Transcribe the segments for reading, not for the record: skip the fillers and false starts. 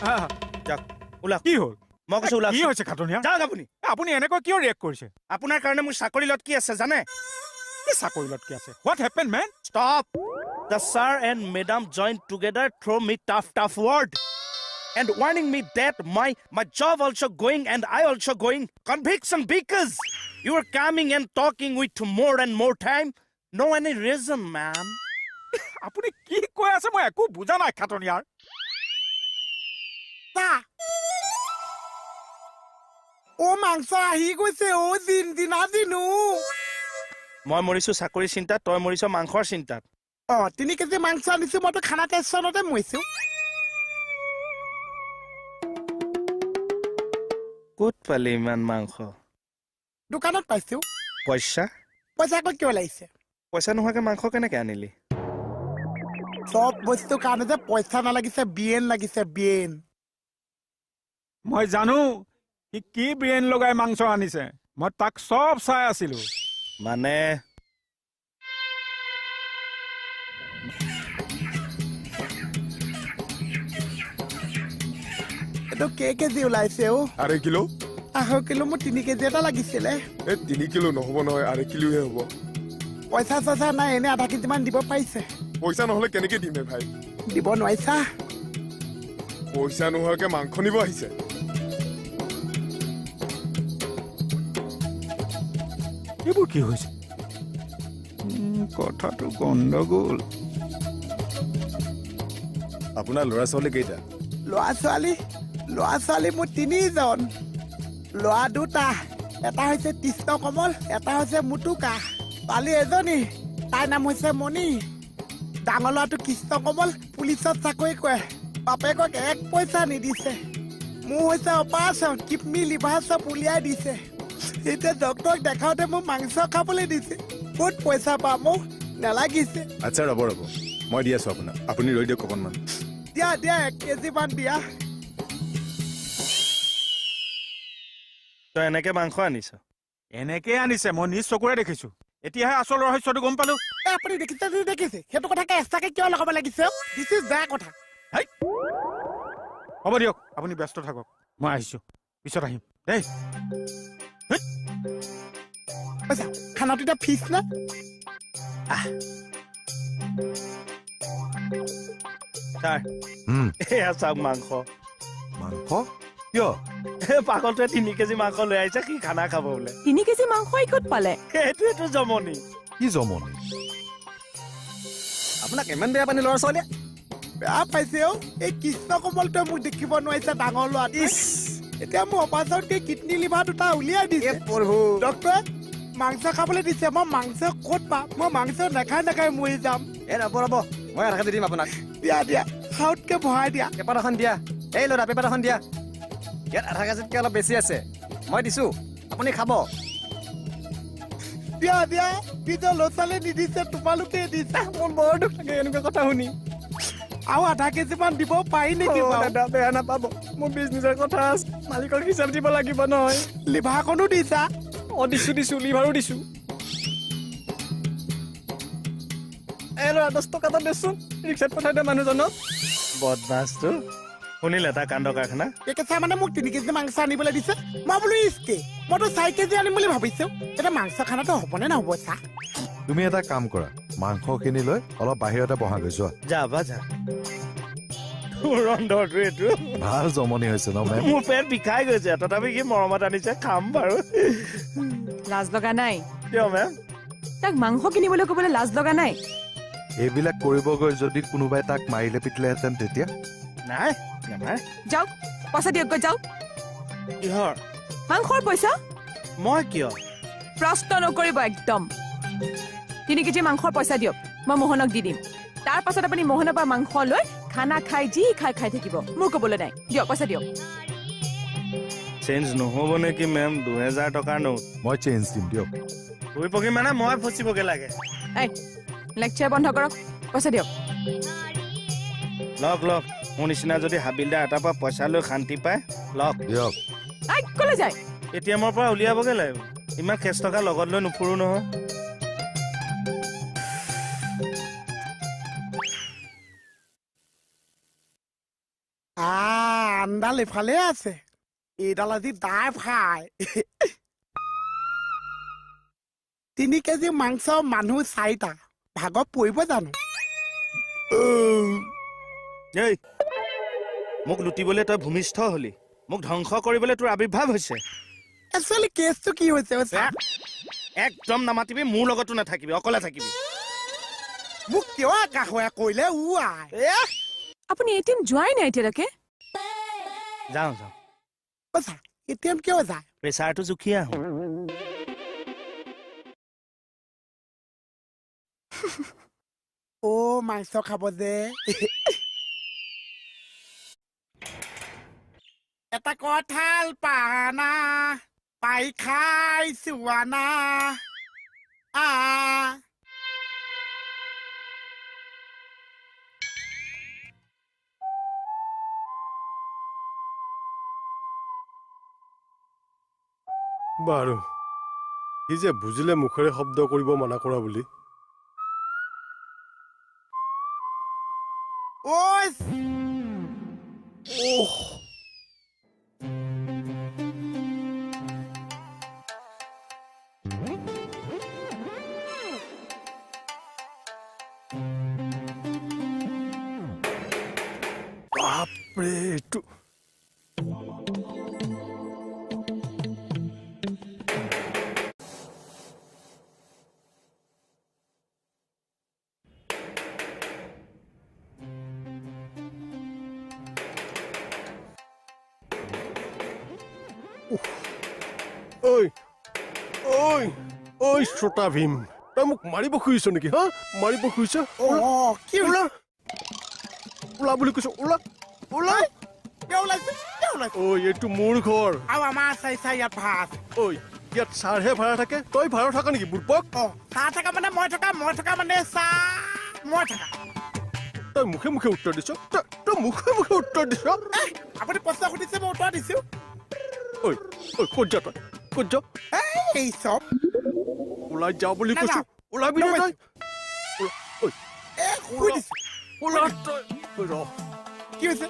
যাওক ওলাওক কি হ'ল মই কৈছো ওলাওক কি হৈছে খাটনিয়া যাওক আপুনি আপুনি এনেকৈ কিয় ৰিয়েক্ট কৰিছে আপোনাৰ কাৰণে মোৰ চাকৰি লত কি আছে জানে কি চাকৰি লটকি আছে what happen man Stop! The sir and madam joined together throw me tough word and warning me that my job also going and I also going conviction because you are coming and talking with more and more time. No any reason, ma'am. আপুনি কি কৈ আছে মই একো বুজা নাই খাটনিয়াৰ ও মাংস আহি গৈছে ও দিনা দিনো মই মৰিছো চাকৰি চিন্তাত তই মৰিছ মাংসৰ চিন্তাত 3 কেজি মাংস আনিছো মইতো খানা টেনশ্যনতে মৰিছো ক'ত পালি ইমান মাংস দোকানত পাইছো পইচা ক'ত কিয় লাগিছে পইচা নোহোৱাকে মাংস কেনেকে আনিলি সব বস্তু কাৰণে যে পইচা নালাগিছে বিয়েন লাগিছে বিয়েন মই জানো সি কি ব্ৰেইন লগাই মাংস আনিছে মই তাক চব চাই আছিলো মানে এইটো কেজি ওলাইছে ও 2.5 কিলো 1/2 কিলো মোৰ 3 কেজি এটা লাগিছিলে 3 কিলো নহব নহয় 2.5 কিলোহে হ'ব পইচা চইচা নাই এনে 1/2 কেজি মান দিব পাৰিছে পইচা নহলে কেনেকে দিমে ভাই দিব নোৱাৰিছা পইচা নোহোৱাকে মাংস নিব আহিছে এইবোৰ কি হৈছে কথাটো গণ্ডগোল আপোনাৰ ল'ৰা ছোৱালী কেইটা ল'ৰা ছোৱালী মোৰ 3জন ল'ৰা 2টা এটা হৈছে কৃষ্ণ কমল এটা হৈছে মুটুকা ছোৱালী এজনী তাইৰ নাম হৈছে মণি ডাঙৰ ল'ৰাটো কৃষ্ণ কমল পুলিচত চাকৰি কৰে বাপেকক 1 পইচা নিদিছে মোৰ হৈছে অপাৰেশ্যন কিডনী লিভাৰ চব উলিয়াই দিছে এতিয়া ডক্টৰক দেখাওঁতে মোক মাংস খাবলৈ দিছে ক'ত পইচা পাম মোক নালাগিছে আচ্ছা ৰ'ব মই দি আছো আপোনাক আপুনি ৰৈ দিয়ক অকণমান দিয়া 1 কেজি মান দিয়া তই এনেকে মাংস আনিছ এনেকে আনিছে মই নিজ চকুৰে দেখিছো এতিয়াহে আচল ৰহস্যটো গম পালো আপুনি দেখিছে সেইটো কথাকে এক্সট্ৰাকে কিয় লগাব লাগিছে দিছ ইজ বেয়া কথা হ'ব দিয়ক আপুনি ব্যস্ত থাকক মই আহিছো পিছত আহিম দেই পইচা খানাটো এতিয়া ফিজ না ছাৰ এয়া চাওক মাংস কিয় পাগলটোৱে 3 কেজি মাংস লৈ আহিছে কি খানা খাব বোলে 3 কেজি মাংস ক'ত পালে সেইটোৱেতো জমনি কি জমনি আপোনাক ইমান বেয়া পানী ল'ৰা ছোৱালীয়ে বেয়া পাইছে এই কৃষ্ণ কমলটোৱে মোক দেখিব নোৱাৰিছে ডাঙৰ ল'ৰা এতিয়া মোৰ অপাৰেশ্যনকে কিডনী লিভাৰ 2টা উলিয়াই দিছে ডক্টৰে মাংস খাবলৈ দিছে মই মাংস ক'ত পাম মই মাংস নাখাই মৰি যাম ৰ'ব মই 1/2 কেজি দিম আপোনাক দিয়া খাউতকে ভৰাই দিয়া পেপাৰ এখন দিয়া এই ল'ৰা পেপাৰ এখন দিয়া ইয়াত 1/2 কেজিতকৈ অলপ বেছি আছে মই দিছো আপুনি খাব দিয়া নিজৰ ল'ৰা ছোৱালী নিদিছে তোমালোকে দিছা মোৰ বৰ দুখ লাগে এনেকুৱা কথা শুনি আৰু 1/2 কেজি মান দিব পাৰি নেকি দাদা বেয়া নাপাব মোৰ বিজনেছৰ কথা আছে মালিকক হিচাপ দিব লাগিব নহয় লিভাৰখনো দিছা দিছো লিভাৰো দিছো এই ল'ৰা 10 টকা এটা দেচোন ৰিক্সাত পঠাই দে মানুহজনক বদমাছটো শুনিলে তাৰ কাণ্ড কাৰখানা কেঁচা মানে মোক 3 কেজি মাংস আনিবলৈ দিছে মই বোলো ইচকে মইতো 4 কেজি আনিম বুলি ভাবিছো এতিয়া মাংস খানাটো হ'বনে নহ'ব চা তুমি এটা কাম কৰা মাংসখিনি লৈ অলপ বাহিৰতে বহাগৈ যোৱা যা ৰন্ধৰটো এইটো ভাল জমনি হৈছে ন মেম মোৰ পেট বিষাই গৈছে তথাপি কি মৰমত আনিছে খাম বাৰু লাজ লগা নাই কিয় মেম তাক মাংস কিনিবলৈ ক'বলৈ লাজ লগা নাই এইবিলাক কৰিব গৈ যদি কোনোবাই তাক মাৰিলে পিটিলেহেঁতেন তেতিয়া নাই নামাৰ যাওক পইচা দিয়ক গৈ যাওক কিহৰ মাংসৰ পইচা মই কিয় প্ৰশ্ন নকৰিব একদম 3 কেজি মাংসৰ পইচা দিয়ক মই মোহনক দি দিম তাৰ পাছত আপুনি মোহনৰ পৰা মাংস লৈ খানা খাই যি খাই থাকিব মোৰ ক'বলৈ নাই দিয়ক পইচা দিয়ক চেঞ্জ নহ'ব নেকি মেম 2000 টকাৰ নোট মই চেঞ্জ দিম দিয়ক তুই পকি মানে মই ফচিবগে লাগে এই লেকচাৰ বন্ধ কৰক পইচা দিয়ক লওক মোৰ নিচিনা যদি হাবিলদাৰ এটাৰ পৰা পইচা লৈ শান্তি পায় লওক দিয়ক এই ক'লৈ যায় এটিএমৰ পৰা উলিয়াবগে লাগিব ইমান কেছ টকা লগত লৈ নুফুৰো নহয় কাণডাল এফালে আছে এইডাল আজি দাই ফ্ৰাই 3 কেজি মাংস মানুহ 4টা ভাগত পৰিব জানো এই মোক লুটিবলৈ তই ভূমিষ্ঠ হলি মোক ধ্বংস কৰিবলৈ তোৰ আবিৰ্ভাৱ হৈছে একচুৱেলি কেছটো কি হৈছে একদম নামাতিবি মোৰ লগতো নাথাকিবি অকলে থাকিবি মোক কিয় কাহোৱা কৰিলে আই আপুনি এটিএম যোৱাই নাই এতিয়ালৈকে যাওঁ কৈছা এটিএম কিয় যায় প্ৰেচাৰটো জুখি আহোঁ মাংস খাব যে এটা কঁঠাল পানা পাই খাই চুৱানা বাৰু সি যে বুজিলে মুখেৰে শব্দ কৰিব মানা কৰা বুলি বাপৰে এইটো ঐ ঐ ঐ শ্ৰোতা ভীম তই মোক মাৰিব খুজিছ নেকি হা মাৰিব খুজিছ কি ওলা ওলা বুলি কৈছ ওলা ওলা ঐ এইটো মোৰ ঘৰ আৰু আমাৰ চাই ইয়াত ভাত ঐ ইয়াত চাৰহে ভাড়া থাকে তই ভাড়া থাকা নেকি বুৰ্বক চাহ থকা মানে মই থকা মানে চাহ মই থকা তই মুখে মুখে উত্তৰ দিছ তই মুখে মুখে উত্তৰ দিছ আপুনি প্ৰশ্ন সুধিছে মই উত্তৰ দিছো ঐ ঐ ক'ত যা তই ক'ত যা এই চব ওলাই যা বুলি কৈছো ওলাবি নে তই ওলা তই ৰ কি হৈছে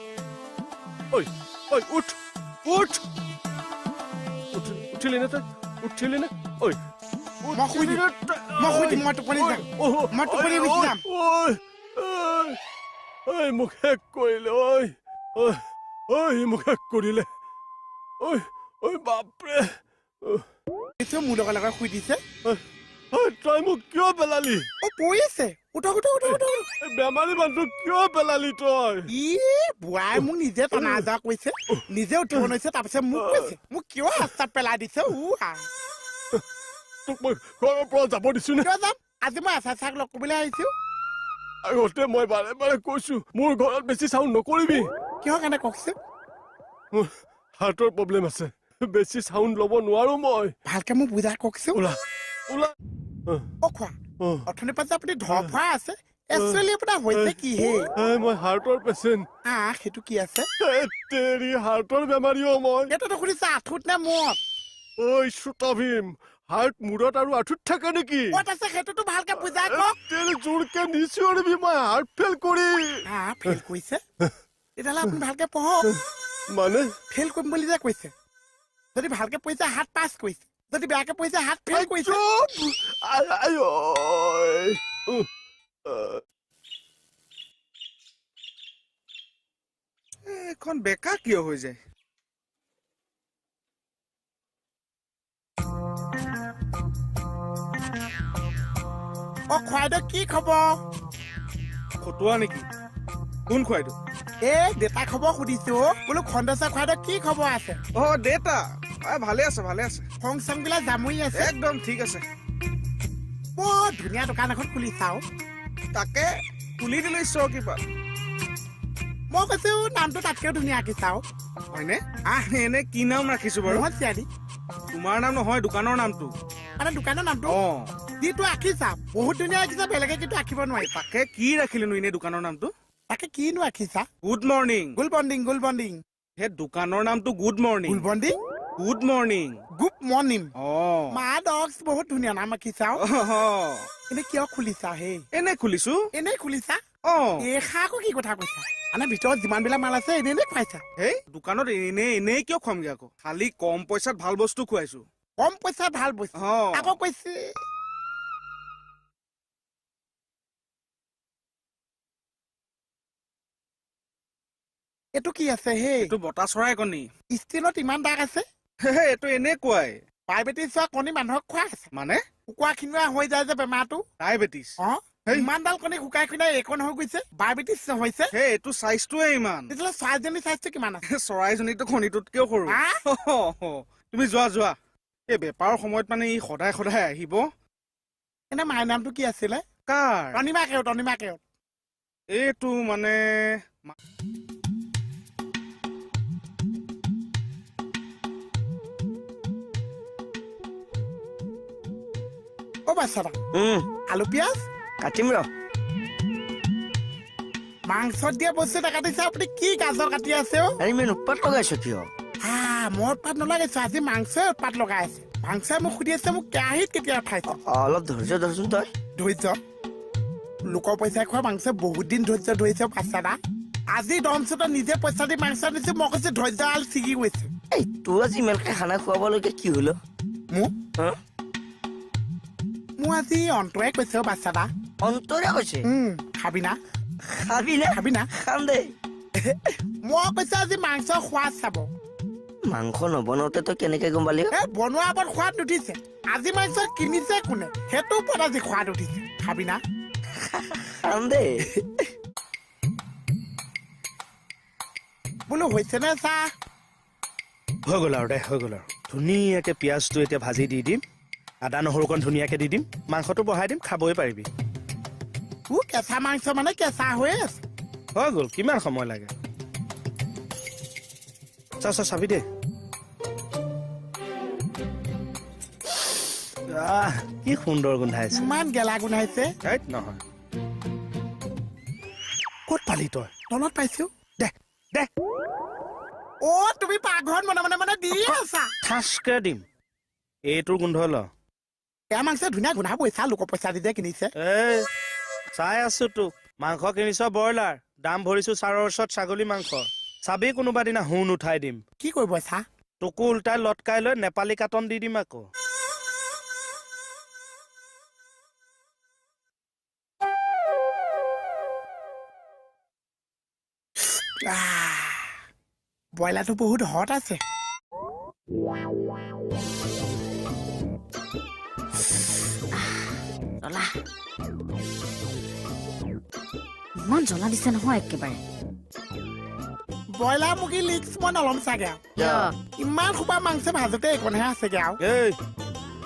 ঐ ঐ উঠ উঠ উঠিলি নে তই উঠিলি নে ঐ মই শুই দিম মই টোপনি যাম মই টোপনি গুচি যাম ঐ মোক শেষ কৰিলে ঐ মোক শেষ কৰিলে ঐ ঐ বাপৰে মোৰ লগত লগত শুই দিছে তই মোক কিয় পেলালি পৰি আছে উঠক বেমাৰী মানুহ কিয় পেলালি তই বুঢ়াই মোক নিজে টনা যোৱা কৈছে নিজে উঠিব নোৱাৰিছে তাৰপিছত মোক কৈছে মোক কিয় ৰাস্তাত পেলাই দিছে তোক মই ঘৰৰ পৰা যাব দিছো নে কিয় যাম আজি মই আচাৰ চাক লগ কৰিবলৈ আহিছো আগতে মই বাৰে বাৰে কৈছো মোৰ ঘৰত বেছি চাউণ্ড নকৰিবি কিহৰ কাৰণে কওকচোন মোৰ হাৰ্টৰ প্ৰব্লেম আছে বেছি চাউণ্ড ল'ব নোৱাৰো মই ভালকে মোক বুজাই কওকচোন ওলা ওলা খোৱা অথনিৰ পৰা যে আপুনি ধৰ ফৰা আছে একচুৱেলি আপোনাৰ হৈছে কি হে মই হাৰ্টৰ পেচেণ্ট সেইটো কি আছে তেৰি হাৰ্টৰ বেমাৰীও মই এইটোতো শুনিছে আঁঠুত নে মূৰত ঐ শ্ৰোতা ভীম হাৰ্ট মূৰত আৰু আঁঠুত থাকে নেকি ক'ত আছে সেইটোতো ভালকে বুজাই কওক তেৰি জোৰকে নিচিঞৰিবি মই হাৰ্ট ফেল কৰি ফেল কৰিছে তেতিয়াহ'লে আপুনি ভালকে পঢ়ক মানে ফেল কৰিম বুলি যে কৈছে যদি ভালকে পঢ়িছে হাত পাছ কৰিছে যদি বেয়াকে পঢ়িছে হাত ফেল কৰিছে এখন বেকা কিয় হৈ যায় খুৱাইদেউ কি খবৰ ফটোৱা নেকি কোন খুৱাইদেউ দেউতা খবৰ সুধিছো বোলো খণ্ডেশ্বৰ খুৱাইদেউ কি খবৰ আছে দেউতা ভালে আছে ফং চং বিলাক জামুৰি আছে একদম ঠিক আছে বৰ ধুনীয়া দোকান এখন খুলি চাও তাকে খুলি দিলে ঈশ্বৰ কৃপা মই কৈছো নামটো তাতকেও ধুনীয়া আঁকি চাও হয়নে এনে কি নাম ৰাখিছো বাৰু চিয়াৰী তোমাৰ নাম নহয় দোকানৰ নামটো মানে দোকানৰ নামটো যিটো আঁকিছা বহুত ধুনীয়া আঁকিছা বেলেগে কিন্তু আঁকিব নোৱাৰি তাকে কি ৰাখিলেনো এনে দোকানৰ নামটো তাকে কিনো আঁকিছা গুড মৰ্ণিং গুড বণ্ডিং সেই দোকানৰ নামটো গুড মৰ্ণিং গুড মৰ্ণিং মা ডগছ বহুত ধুনীয়া নাম আঁকিছা এনে কিয় খুলিছা হে এনে খুলিছো এনেই খুলিছা এই আকৌ কি কথা কৈছা মানে ভিতৰত যিমানবিলাক মাল আছে এনেই খুৱাইছা হেই দোকানত এনেই কিয় খুৱামগে আকৌ খালি কম পইচাত ভাল বস্তু খুৱাইছো কম পইচা ভাল বস্তু আকৌ কৈছে এইটো কি আছে হে এইটো বতা চৰাই কণী ষ্টিলত ইমান দাগ আছে এইটো এনেকুৱাই ডায়েবেটিছ হোৱা কণী মানুহক খোৱা আছে মানে কুকুৰা খিনুৱা হৈ যায় যে বেমাৰটো ডায়েবেটিছ ইমানডাল কণী শুকাই খুনাই এইকণ হৈ গৈছে ডায়েবেটিছ হৈছে সেই এইটো চাইজটোৱে ইমান তেতিয়াহ'লে চৰাইজনীৰ চাইজটো কিমান আছে চৰাইজনীটো কণীটোতকেও সৰু তুমি যোৱা এই বেপাৰৰ সময়ত মানে ই সদায় সদায় আহিব এনে মাৰ নামটো কি আছিলে কাৰ তনিমা কেওট এইটো মানে অ বাচ্চা আলু পিঁয়াজ কাটিম ৰ মাংসত দিয়া বস্তু এটা কাটিছে আপুনি কি গাজৰ কাটি আছে ইমান উৎপাত লগাইছ কিয় মই উৎপাত নলগাইছো আজি মাংসই উৎপাত লগাই আছে মাংসই মোক সুধি আছে মোক কেৰাহীত কেতিয়া উঠাইছে অলপ ধৈৰ্য ধৰচোন তই ধৈৰ্য লোকৰ পইচা খোৱা মাংস বহুত দিন ধৈৰ্য ধৰিছে বাচ্চা দা আজি দমচুত নিজে পইচা দি মাংস দিছো মই কৈছো ধৈৰ্য আল ছিগি গৈছে এই তোৰ আজি ইমানকে খানা খুৱাবলৈকে কি হলো মোৰ আজি অন্তৰে কৈছে বাচ্চা দা অন্তৰে কৈছে খাবি না খাম দেই মই কৈছো আজি মাংস সোৱাদ চাব মাংস নবনাওতে তই কেনেকে গম পালি বনোৱাৰ ওপৰত সোৱাদ উঠিছে আজি মাংস কিনিছে কোনে সেইটো ওপৰত আজি সোৱাদ উঠিছে খাবি না খাম দেই বোলো হৈছে নে চাহ হৈ গ'ল আৰু ধুনীয়াকে পিঁয়াজটো এতিয়া ভাজি দি দিম আদা নহৰুকণ ধুনীয়াকে দি দিম মাংসটো বহাই দিম খাবই পাৰিবি কেঁচা মাংস মানে কেঁচা হৈ আছে হৈ গ'ল কিমান সময় লাগে চাবি দে কি সুন্দৰ গোন্ধাইছে ইমান গেলা গোন্ধাইছে নহয় ক'ত পালি তই তলত পাইছো দে তুমি পাকঘৰত মনে দি আছা ঠাচকে দিম এইটোৰ গোন্ধ ল এয়া মাংস ধুনীয়া গোন্ধাবই চা লোকৰ পইচা দি যে কিনিছে চাই আছো তোক মাংস কিনিছ ব্ৰইলাৰ দাম ভৰিছো ছাৰৰ ওচৰত ছাগলী মাংস চাবি কোনোবা দিনা হুন উঠাই দিম কি কৰিব চা তোকো উল্টাই লটকাই লৈ নেপালী কাটন দি দিম আকৌ ব্ৰইলাৰটো বহুত হট আছে ইমান জ্বলা দিছে নহয় একেবাৰে ব্ৰইলাৰ মুৰ্গী লিক্স মই নলম চাগে ইমান সোপা মাংস ভাজোতে এইকণহে আছেগে আৰু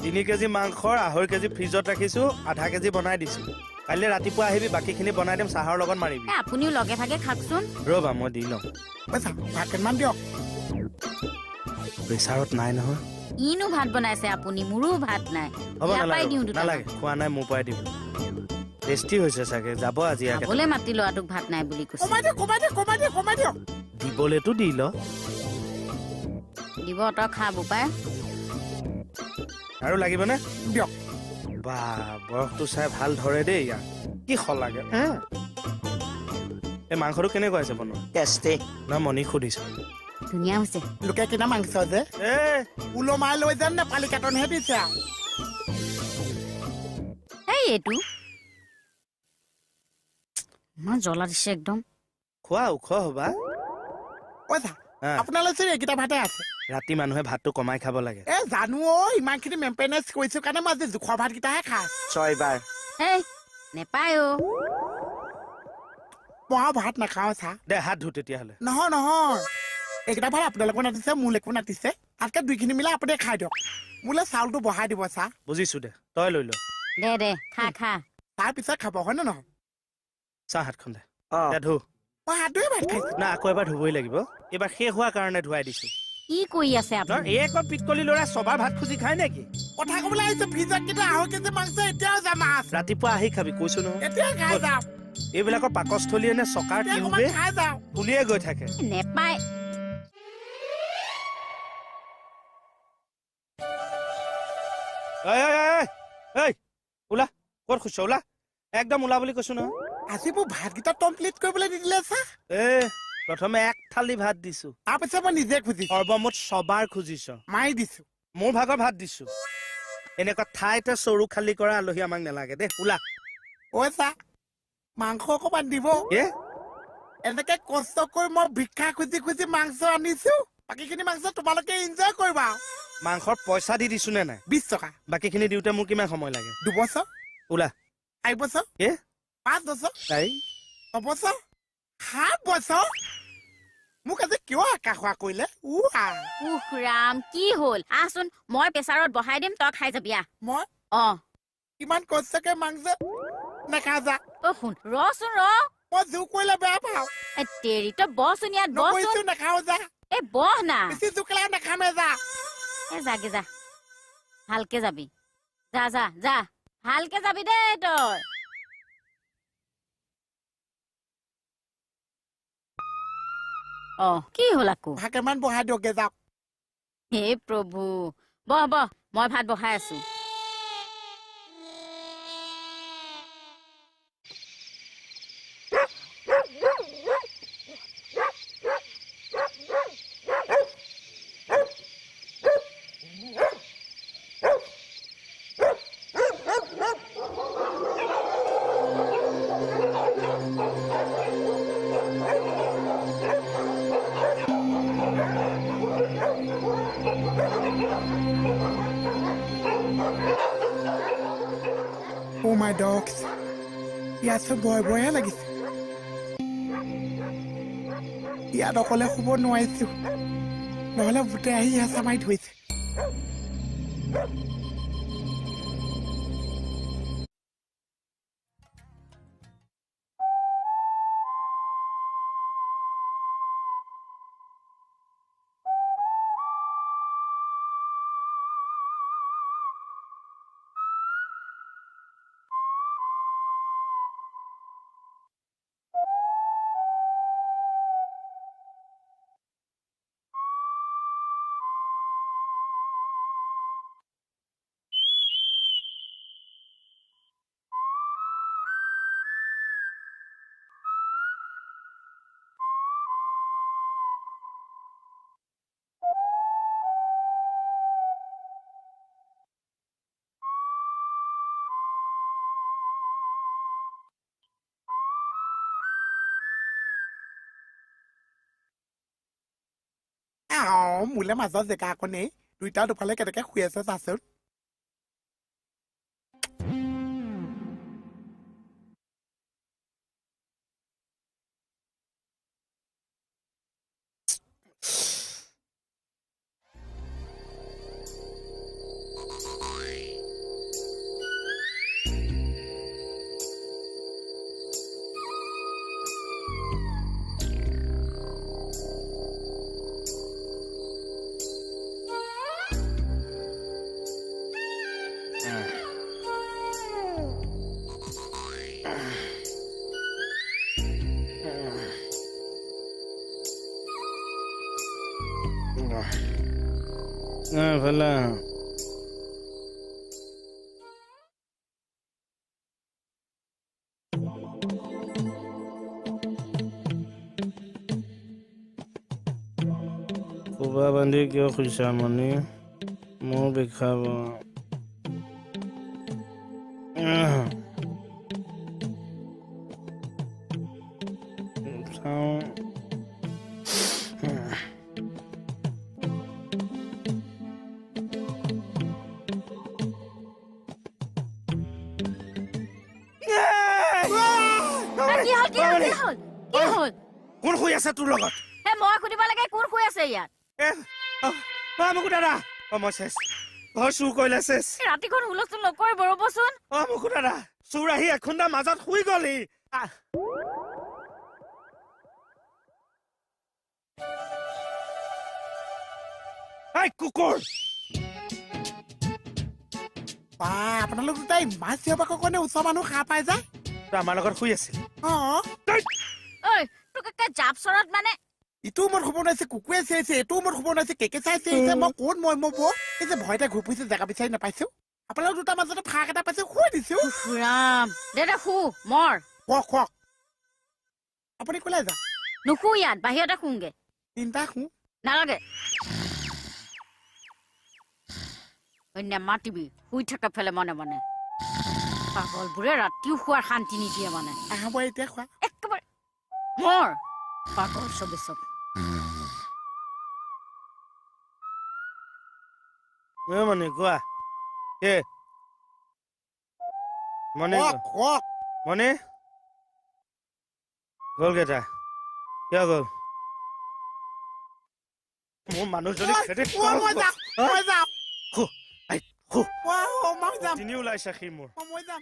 3 কেজি মাংসৰ 2.5 কেজি ফ্ৰিজত ৰাখিছো 0.5 কেজি বনাই দিছো কাইলৈ ৰাতিপুৱা আহিবি বাকীখিনি বনাই দিম চাহৰ লগত মাৰিবি আপুনিও লগে ভাগে খাকচোন ৰবা মই দি লম ভাত কেইটামান দিয়ক প্ৰেছাৰত নাই নহয় ইনো ভাত বনাইছে আপুনি মোৰো ভাত নাই হ'ব নালাগে খোৱা নাই মোৰ পৰাই দিব টেষ্টি হৈছে চাগে যাব আজি বোলে মাতি ল'ৰাটোক ভাত নাই বুলি কৈছে কমাই দিয়ক দিবলেতো দি ল দিব তই খা বোপাই আৰু লাগিবনে দিয়ক বা বয়সটো চাই ভাল ধৰে দেই ইয়াৰ কি লাগে এই মাংসটো কেনেকুৱা আছে বনোৱা টেষ্টি না মণিক সুধিছো ধুনীয়া হৈছে লোকে কিনা মাংস যে ওলমাই লৈ যেন নেপালী কাটনহে দিছে এইটো ইমান জ্বলা দিছে একদম খোৱা ওখ হবা আপোনালোকে এইকেইটা ভাতে আছে ৰাতি মানুহে ভাতটো কমাই খাব লাগে জানো ইমানখিনি মেইনটেনেঞ্চ কৰিছো কাৰণে মই আজি জোখৰ ভাতকেইটাহে খাই 6 বাৰ নেপায় মই ভাত নাখাওঁ চা দে হাত ধু তেতিয়াহ'লে নহয় এইকেইটা ভাত আপোনালোকৰ নাতিছে মোলৈকো নাতিছে তাতকে 2খিনি মিলাই আপুনি খাই দিয়ক মোলৈ চাউলটো বহাই দিব চা বুজিছো দে তই লৈ ল দে খা তাৰ পিছত খাব হয় নে নহয় চাহ হাতখন দে ধু মই হাত ধুই ভাত খাইছো না আকৌ এবাৰ ধুবই লাগিব এইবাৰ শেষ হোৱাৰ কাৰণে ধুৱাই দিছো কি কৰি আছে আপুনি এই একবাৰ পিটকলি ল'ৰা সবাৰ ভাত খুজি খাই নেকি কথা ক'বলৈ আহিছে ফ্ৰিজত কিন্তু 2.5 কেজি মাংস এতিয়াও জামা আছে ৰাতিপুৱা আহি খাবি কৈছো নহয় এতিয়া খাই যাওঁ এইবিলাকৰ পাকস্থলী এনে চকাৰ টিউবে খাই যাওঁ উলিয়াই গৈ থাকে নেপায় ওলা ক'ত খুচছ ওলা একদম ওলা বুলি কৈছো নহয় আজি মোৰ ভাতকেইটা কমপ্লিট কৰিবলৈ নিদিলে চা প্ৰথমে এক থালি ভাত দিছো তাৰপিছত মই নিজে খুজিছো সৰ্বমুঠ ছবাৰ খুজিছ মাৰি দিছো মোৰ ভাগৰ ভাত দিছো এনেকুৱা ঠাইতে চৰু খালী কৰা আলহী আমাক নালাগে দে ওলা ঐ চা মাংস অকণমান দিব এ এনেকে কষ্ট কৰি মই ভিক্ষা খুজি খুজি মাংস আনিছো বাকীখিনি মাংস তোমালোকে এনজয় কৰিবা মাংসৰ পইচা দি দিছো নে নাই 20 টকা বাকীখিনি দিওঁতে মোৰ কিমান সময় লাগে 2 বছৰ ওলা 4 বছৰ এ 5 বছৰ তাই 6 বছৰ 7 বছৰ মোক আজি কিয় আকাশোৱা কৰিলে উহ ৰাম কি হ'ল আহচোন মই প্ৰেছাৰত বহাই দিম তই খাই যাবি আহ মই কিমান কষ্টকে মাংস নেখা যা শুন ৰচোন ৰ মই জোৰ কৰিলে বেয়া পাওঁ তেৰি তই বহচোন ইয়াত নকৰিছো নেখাও যা এই বহ না বেছি জোকলা নেখামে যা যাগে যা ভালকে যাবি যা যা যা ভালকে যাবি দেই তই কি হ'ল আকৌ ভাকেমান বহাই দিয়কে যাওক হে প্ৰভু বহ বহ মই ভাত বহাই আছো Oh my dogs. ইয়াত চব ভয় ভয়হে লাগিছে ইয়াত অকলে শুব নোৱাৰিছো নহলে ভূতে আহি হেঁচা মাৰি ধৰিছে মোলে মাজত জেগা আকৌ নেই দুইটা দুফালে কেনেকে শুই আছে চাচোন ভালা কোবা বান্ধি কিয় খুইছা মনি মোৰ বিষাব কোন শুই আছে তোৰ লগত মই সুধিব লাগে কোন শুই আছে ইয়াত মুকুদাদা মই চেছ ঘৰ চুৰ কৰিলে চেছ ৰাতিখন হুলস্থুল নকৰিব ৰ'বচোন মুকুদাদা চুৰ আহি এখুন্দা মাজত শুই গলি কুকুৰ আপোনালোক দুটা ইমান চিঞৰ-বাখৰ কাৰণে ওচৰ মানুহ সাৰ পাই যায় আমাৰ লগত শুই আছিল জাপচৰত মানে ইটোও মোৰ খবৰ নাইছে কুকুৰে চিঞৰিছে এইটোও মোৰ খবৰ নাইছে কেকে চাই চিঞৰিছে মই ক'ত মই এই যে ভয়তে ঘূৰি ফুৰিছে জেগা বিচাৰি নাপাইছো আপোনালোক দুটা মাজতে ফাঁক এটা পাইছে শুই দিছো ৰাম দে শু মৰ কওক কওক আপুনি ক'লে যাওক নুশু ইয়াত বাহিৰতে শুংগে তিনিটা শু নালাগে নেমাতিবি শুই থাকে ফেলে মনে মনে পাগলবোৰে ৰাতিও শোৱাৰ শান্তি নিদিয়ে মানে আহব এতিয়া খোৱা একেবাৰে মোৰ পাগল চবে চব মানে কোৱা কে মানে কওক কওক মানে গ'ল কেইটা কিয় গ'ল মোৰ মানুহজনী খেদি মই যাম খু, আই, খু। মই যাম তিনি ওলাইছে সি মোৰ মই যাম